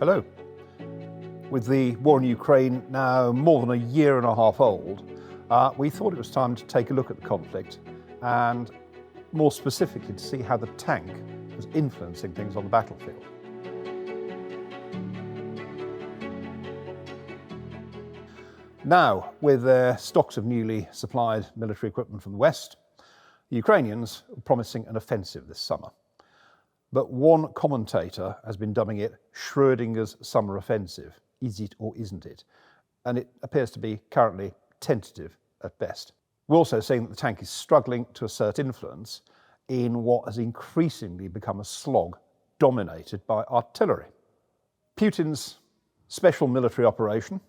Hello. With the war in Ukraine now more than a year and a half old, we thought it was time to take a look at the conflict and more specifically to see how the tank was influencing things on the battlefield. Now, with their stocks of newly supplied military equipment from the West, the Ukrainians are promising an offensive this summer. But one commentator has been dubbing it Schrödinger's summer offensive. Is it or isn't it? And it appears to be currently tentative at best. We're also seeing that the tank is struggling to assert influence in what has increasingly become a slog dominated by artillery. Putin's special military operation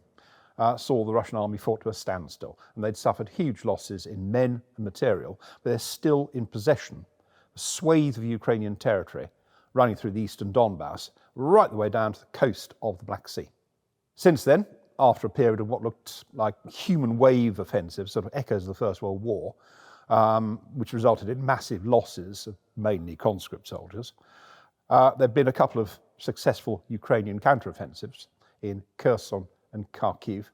saw the Russian army fought to a standstill, and they'd suffered huge losses in men and material, but they're still in possession a swathe of Ukrainian territory running through the eastern Donbass, right the way down to the coast of the Black Sea. Since then, after a period of what looked like human wave offensives, sort of echoes of the First World War, which resulted in massive losses of mainly conscript soldiers, there have been a couple of successful Ukrainian counteroffensives in Kherson and Kharkiv.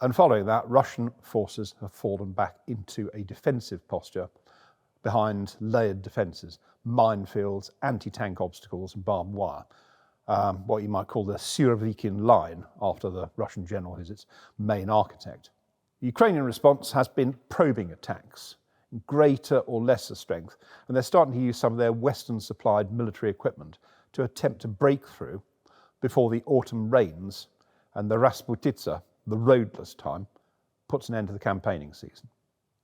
And following that, Russian forces have fallen back into a defensive posture behind layered defences, minefields, anti-tank obstacles and barbed wire, what you might call the Surovikin line, after the Russian general who's its main architect. The Ukrainian response has been probing attacks, greater or lesser strength, and they're starting to use some of their Western-supplied military equipment to attempt to break through before the autumn rains and the Rasputitsa, the roadless time, puts an end to the campaigning season.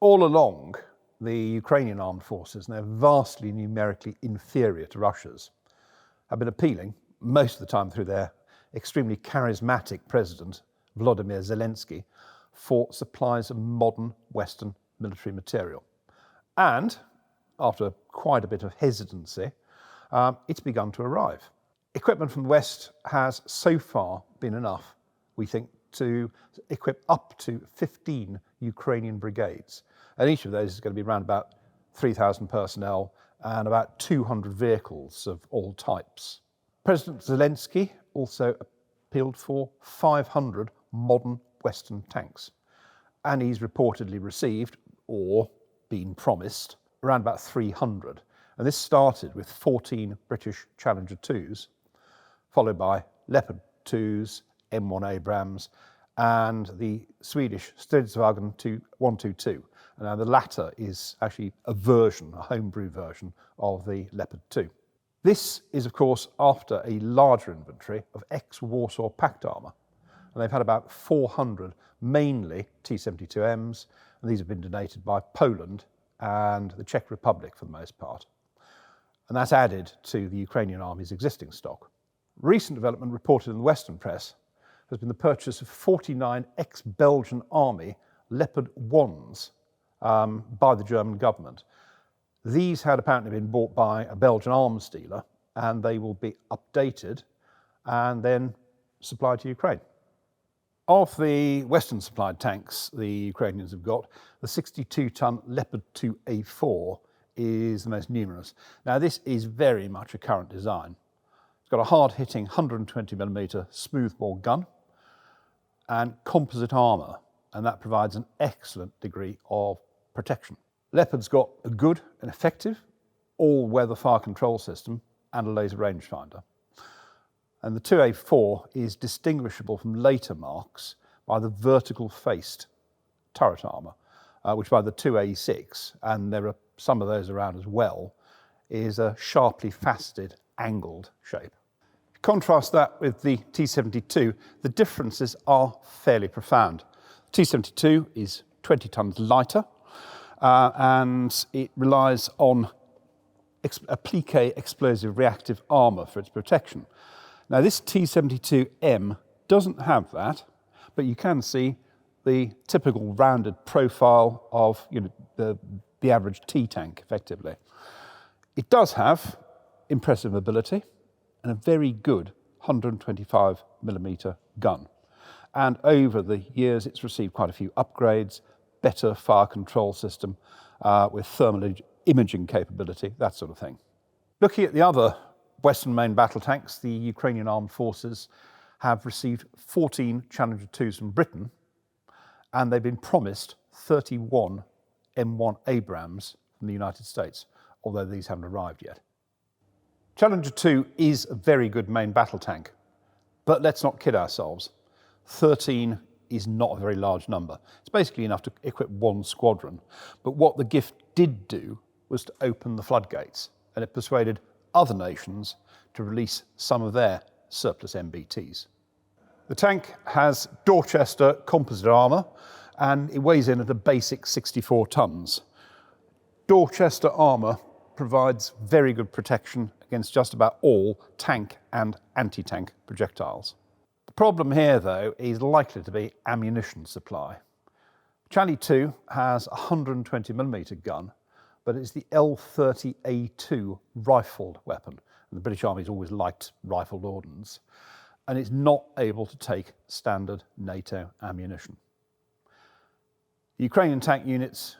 All along, the Ukrainian armed forces, and they're vastly numerically inferior to Russia's, have been appealing, most of the time through their extremely charismatic president, Volodymyr Zelensky, for supplies of modern Western military material. And, after quite a bit of hesitancy, it's begun to arrive. Equipment from the West has so far been enough, we think, to equip up to 15 Ukrainian brigades. And each of those is going to be around about 3,000 personnel and about 200 vehicles of all types. President Zelensky also appealed for 500 modern Western tanks. And he's reportedly received, or been promised, around about 300. And this started with 14 British Challenger 2s, followed by Leopard 2s, M1 Abrams, and the Swedish Stridsvagn 122. And now the latter is actually a homebrew version of the Leopard 2. This is, of course, after a larger inventory of ex-Warsaw Pact armour. And they've had about 400, mainly T-72Ms, and these have been donated by Poland and the Czech Republic for the most part. And that's added to the Ukrainian army's existing stock. Recent development reported in the Western press has been the purchase of 49 ex-Belgian army Leopard 1s by the German government. These had apparently been bought by a Belgian arms dealer, and they will be updated and then supplied to Ukraine. Of the Western supplied tanks the Ukrainians have got, the 62-ton Leopard 2A4 is the most numerous. Now, this is very much a current design. It's got a hard-hitting 120mm smoothbore gun and composite armour, and that provides an excellent degree of protection. Leopard's got a good and effective all-weather fire control system and a laser rangefinder. And the 2A4 is distinguishable from later marks by the vertical-faced turret armour, which by the 2A6, and there are some of those around as well, is a sharply faceted, angled shape. Contrast that with the T-72, the differences are fairly profound. T-72 is 20 tonnes lighter, and it relies on applique explosive reactive armour for its protection. Now, this T-72M doesn't have that, but you can see the typical rounded profile of the average T-tank, effectively. It does have impressive mobility and a very good 125mm gun. And over the years, it's received quite a few upgrades, better fire control system with thermal imaging capability, that sort of thing. Looking at the other Western main battle tanks, the Ukrainian armed forces have received 14 Challenger 2s from Britain, and they've been promised 31 M1 Abrams from the United States, although these haven't arrived yet. Challenger 2 is a very good main battle tank, but let's not kid ourselves. 13 is not a very large number. It's basically enough to equip one squadron. But what the gift did do was to open the floodgates, and it persuaded other nations to release some of their surplus MBTs. The tank has Dorchester composite armour, and it weighs in at a basic 64 tonnes. Dorchester armour provides very good protection against just about all tank and anti-tank projectiles. The problem here, though, is likely to be ammunition supply. Charlie 2 has a 120mm gun, but it's the L30A2 rifled weapon. And the British Army's always liked rifled ordnance, and it's not able to take standard NATO ammunition. The Ukrainian tank units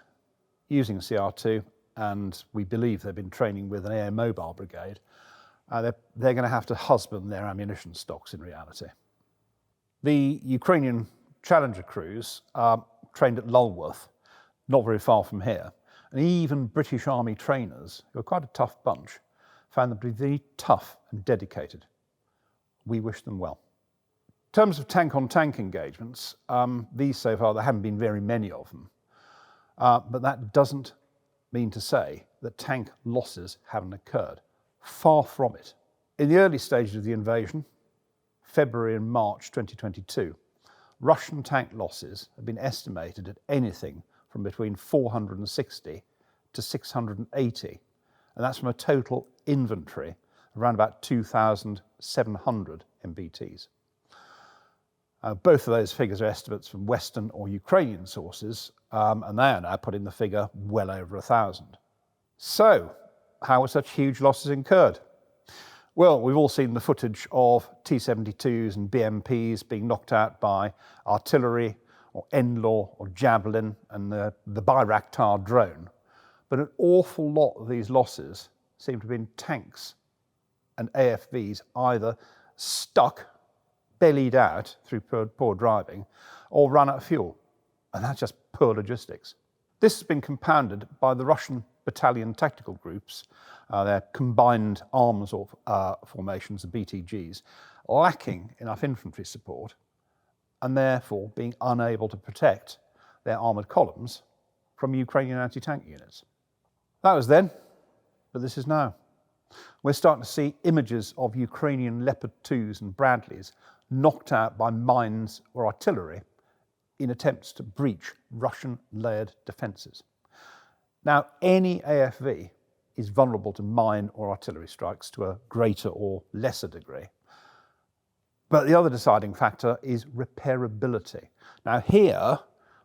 using CR2, and we believe they've been training with an air mobile brigade, they're going to have to husband their ammunition stocks in reality. The Ukrainian Challenger crews are trained at Lulworth, not very far from here, and even British Army trainers, who are quite a tough bunch, found them to be very tough and dedicated. We wish them well. In terms of tank-on-tank engagements, these so far, there haven't been very many of them, but that doesn't mean to say that tank losses haven't occurred. Far from it. In the early stages of the invasion, February and March 2022, Russian tank losses have been estimated at anything from between 460 to 680, and that's from a total inventory of around about 2,700 MBTs. Both of those figures are estimates from Western or Ukrainian sources, and they are now putting the figure well over 1,000. So, how were such huge losses incurred? Well, we've all seen the footage of T-72s and BMPs being knocked out by artillery or NLAW or Javelin and the Bayraktar drone. But an awful lot of these losses seem to have been tanks and AFVs either stuck, bellied out through poor driving, or run out of fuel. And that's just poor logistics. This has been compounded by the Russian battalion tactical groups, their combined arms formations, the BTGs, lacking enough infantry support and therefore being unable to protect their armoured columns from Ukrainian anti-tank units. That was then, but this is now. We're starting to see images of Ukrainian Leopard 2s and Bradleys knocked out by mines or artillery in attempts to breach Russian layered defences. Now, any AFV is vulnerable to mine or artillery strikes to a greater or lesser degree. But the other deciding factor is repairability. Now here,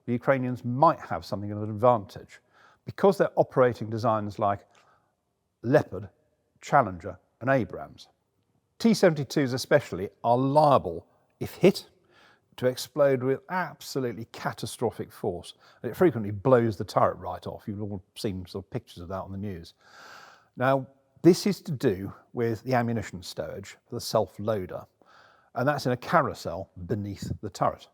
the Ukrainians might have something of an advantage because they're operating designs like Leopard, Challenger and Abrams. T-72s especially are liable, if hit, to explode with absolutely catastrophic force. And it frequently blows the turret right off. You've all seen sort of pictures of that on the news. Now, this is to do with the ammunition stowage for the self-loader, and that's in a carousel beneath the turret.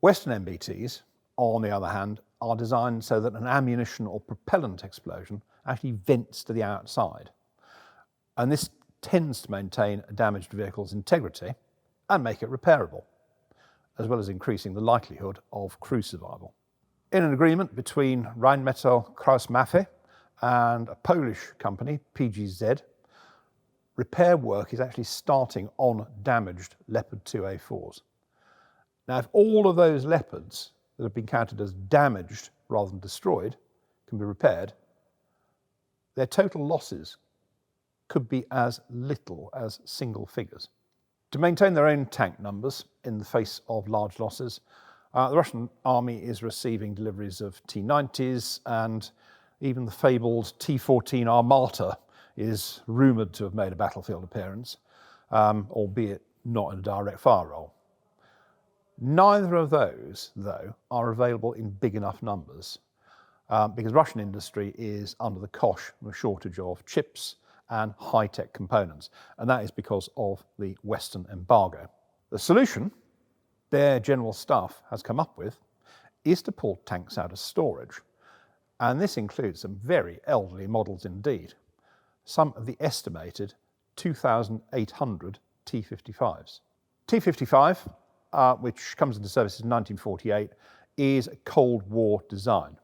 Western MBTs, on the other hand, are designed so that an ammunition or propellant explosion actually vents to the outside. And this tends to maintain a damaged vehicle's integrity and make it repairable, as well as increasing the likelihood of crew survival. In an agreement between Rheinmetall Krauss-Maffei and a Polish company, PGZ, repair work is actually starting on damaged Leopard 2A4s. Now, if all of those Leopards that have been counted as damaged rather than destroyed can be repaired, their total losses could be as little as single figures. To maintain their own tank numbers in the face of large losses, the Russian army is receiving deliveries of T-90s, and even the fabled T-14 Armata is rumoured to have made a battlefield appearance, albeit not in a direct fire role. Neither of those, though, are available in big enough numbers because Russian industry is under the cosh of a shortage of chips and high-tech components, and that is because of the Western embargo. The solution their General Staff has come up with is to pull tanks out of storage, and this includes some very elderly models indeed, some of the estimated 2,800 T-55s. T-55, which comes into service in 1948, is a Cold War design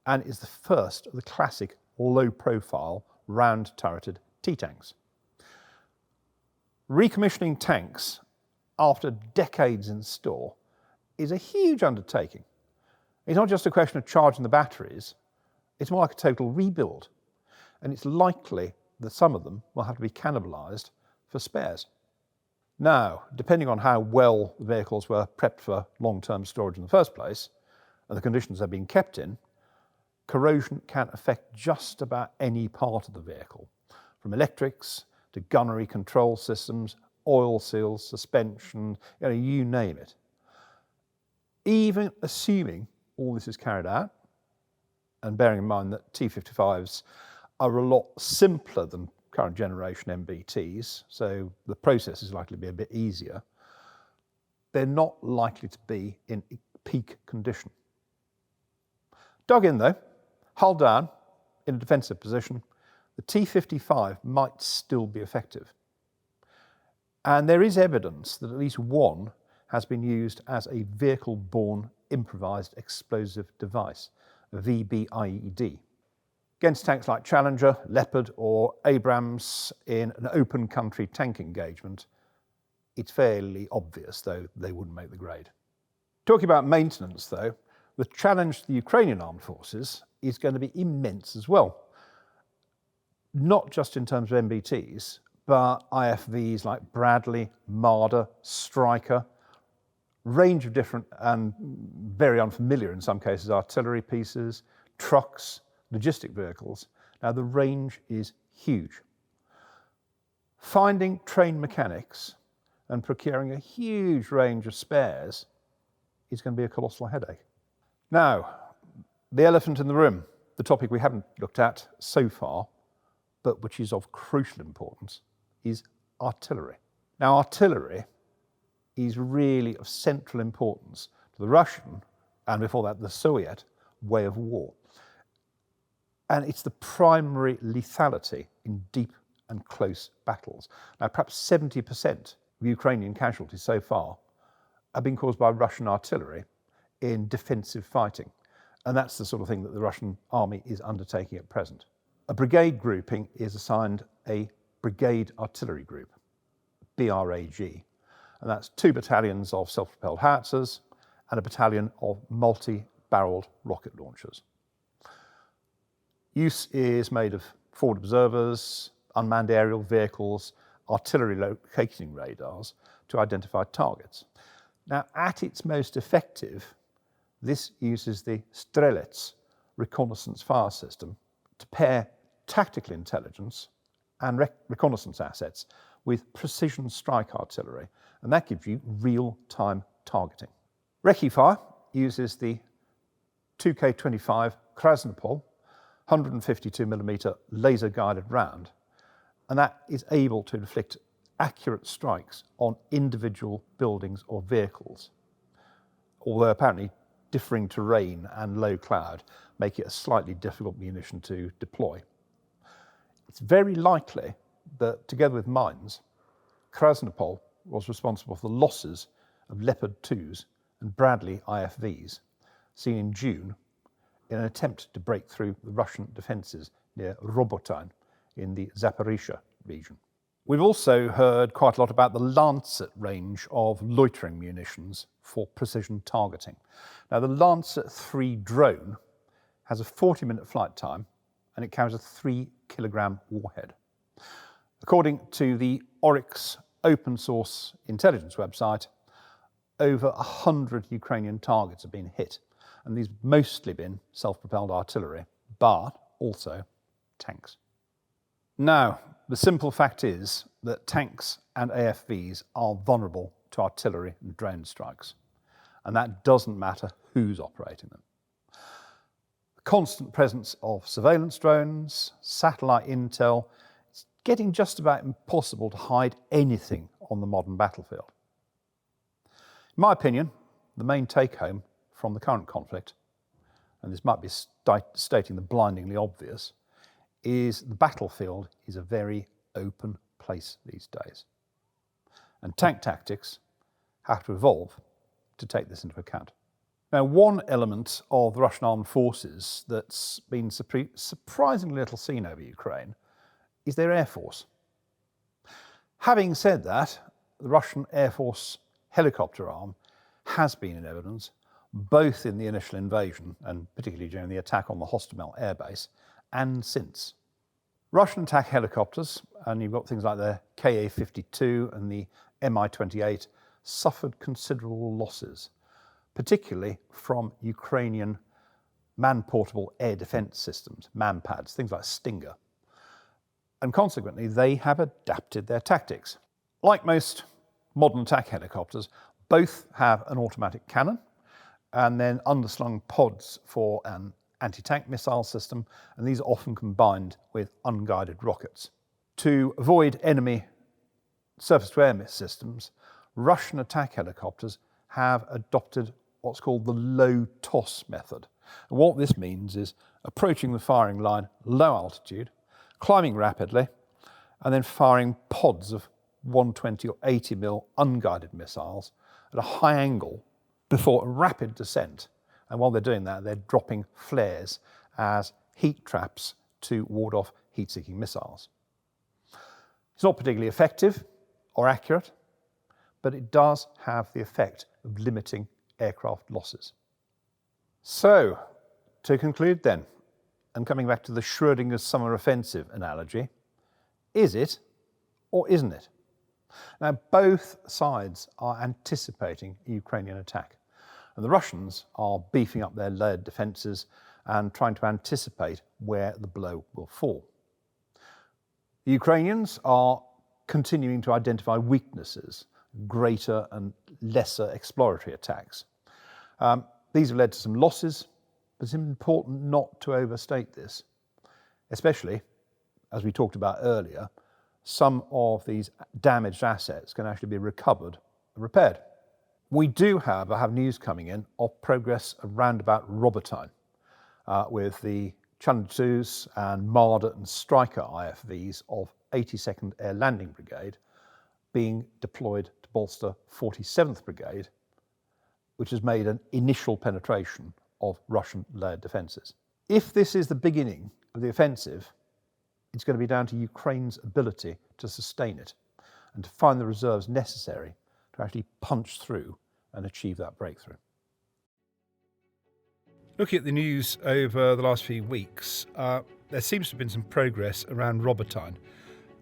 and is the first of the classic low-profile, round-turreted T-tanks. Recommissioning tanks after decades in store is a huge undertaking. It's not just a question of charging the batteries, it's more like a total rebuild, and it's likely that some of them will have to be cannibalised for spares. Now, depending on how well the vehicles were prepped for long-term storage in the first place, and the conditions they're being kept in, corrosion can affect just about any part of the vehicle, from electrics to gunnery control systems, oil seals, suspension, you name it. Even assuming all this is carried out, and bearing in mind that T-55s are a lot simpler than current generation MBTs, so the process is likely to be a bit easier, they're not likely to be in peak condition. Dug in though, hull down, in a defensive position, the T-55 might still be effective. And there is evidence that at least one has been used as a vehicle-borne improvised explosive device, a VBIED, against tanks like Challenger, Leopard or Abrams in an open country tank engagement. It's fairly obvious, though, they wouldn't make the grade. Talking about maintenance, though, the challenge to the Ukrainian armed forces is going to be immense as well. Not just in terms of MBTs, but IFVs like Bradley, Marder, Stryker, range of different and very unfamiliar in some cases artillery pieces, trucks, logistic vehicles. Now the range is huge. Finding trained mechanics and procuring a huge range of spares is going to be a colossal headache. Now, the elephant in the room, the topic we haven't looked at so far, but which is of crucial importance, is artillery. Now, artillery is really of central importance to the Russian, and before that the Soviet, way of war. And it's the primary lethality in deep and close battles. Now, perhaps 70% of Ukrainian casualties so far have been caused by Russian artillery in defensive fighting. And that's the sort of thing that the Russian army is undertaking at present. A brigade grouping is assigned a Brigade Artillery Group, BRAG, and that's 2 battalions of self-propelled howitzers and a battalion of multi-barreled rocket launchers. Use is made of forward observers, unmanned aerial vehicles, artillery locating radars to identify targets. Now, at its most effective, this uses the Strelets reconnaissance fire system to pair tactical intelligence and reconnaissance assets with precision strike artillery, and that gives you real-time targeting. Recce fire uses the 2K25 Krasnopol 152mm laser-guided round, and that is able to inflict accurate strikes on individual buildings or vehicles, although apparently differing terrain and low cloud make it a slightly difficult munition to deploy. It's very likely that, together with mines, Krasnopol was responsible for the losses of Leopard 2s and Bradley IFVs seen in June in an attempt to break through the Russian defences near Robotyne in the Zaporizhzhia region. We've also heard quite a lot about the Lancet range of loitering munitions for precision targeting. Now, the Lancet 3 drone has a 40-minute flight time and it carries a 3-kilogram warhead. According to the Oryx open source intelligence website, over 100 Ukrainian targets have been hit, and these have mostly been self-propelled artillery, but also tanks. Now, the simple fact is that tanks and AFVs are vulnerable to artillery and drone strikes, and that doesn't matter who's operating them. The constant presence of surveillance drones, satellite intel, it's getting just about impossible to hide anything on the modern battlefield. In my opinion, the main take-home from the current conflict, and this might be stating the blindingly obvious, is the battlefield is a very open place these days. And tank tactics have to evolve to take this into account. Now, one element of the Russian armed forces that's been surprisingly little seen over Ukraine is their air force. Having said that, the Russian Air Force helicopter arm has been in evidence both in the initial invasion and particularly during the attack on the Hostomel airbase and since. Russian attack helicopters, and you've got things like the Ka-52 and the Mi-28, suffered considerable losses, particularly from Ukrainian man-portable air defence systems, MANPADS, things like Stinger. And consequently, they have adapted their tactics. Like most modern attack helicopters, both have an automatic cannon and then underslung pods for an anti-tank missile system, and these are often combined with unguided rockets. To avoid enemy surface-to-air systems, Russian attack helicopters have adopted what's called the low toss method. And what this means is approaching the firing line low altitude, climbing rapidly, and then firing pods of 120 or 80 mil unguided missiles at a high angle before a rapid descent. And while they're doing that, they're dropping flares as heat traps to ward off heat-seeking missiles. It's not particularly effective or accurate, but it does have the effect of limiting aircraft losses. So, to conclude then, and coming back to the Schrödinger's summer offensive analogy, is it or isn't it? Now, both sides are anticipating a Ukrainian attack, and the Russians are beefing up their layered defences and trying to anticipate where the blow will fall. The Ukrainians are continuing to identify weaknesses, greater and lesser exploratory attacks. These have led to some losses, but it's important not to overstate this, especially, as we talked about earlier, some of these damaged assets can actually be recovered and repaired. We do, however, have news coming in of progress around about Robotyne, with the Challenger 2s and Marder and Striker IFVs of 82nd Air Landing Brigade being deployed to bolster 47th Brigade, which has made an initial penetration of Russian layered defences. If this is the beginning of the offensive, it's going to be down to Ukraine's ability to sustain it and to find the reserves necessary to actually punch through and achieve that breakthrough. Looking at the news over the last few weeks, there seems to have been some progress around Robotyne,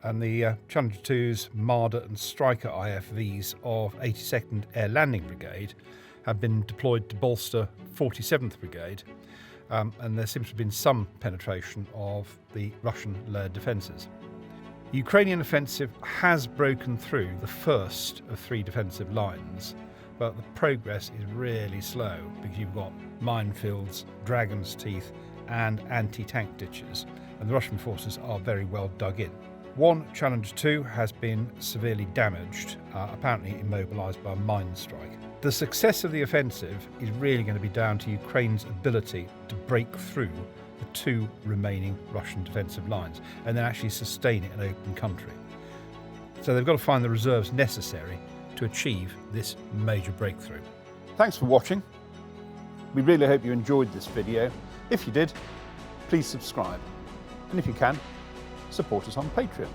and the Challenger 2s, Marder and Striker IFVs of 82nd Air Landing Brigade have been deployed to bolster 47th Brigade, and there seems to have been some penetration of the Russian layered defences. The Ukrainian offensive has broken through the first of 3 defensive lines, but the progress is really slow because you've got minefields, dragon's teeth and anti-tank ditches, and the Russian forces are very well dug in. One Challenger 2 has been severely damaged, apparently immobilised by a mine strike. The success of the offensive is really going to be down to Ukraine's ability to break through the 2 remaining Russian defensive lines and then actually sustain it in open country. So they've got to find the reserves necessary to achieve this major breakthrough. Thanks for watching. We really hope you enjoyed this video. If you did, please subscribe. And if you can, support us on Patreon.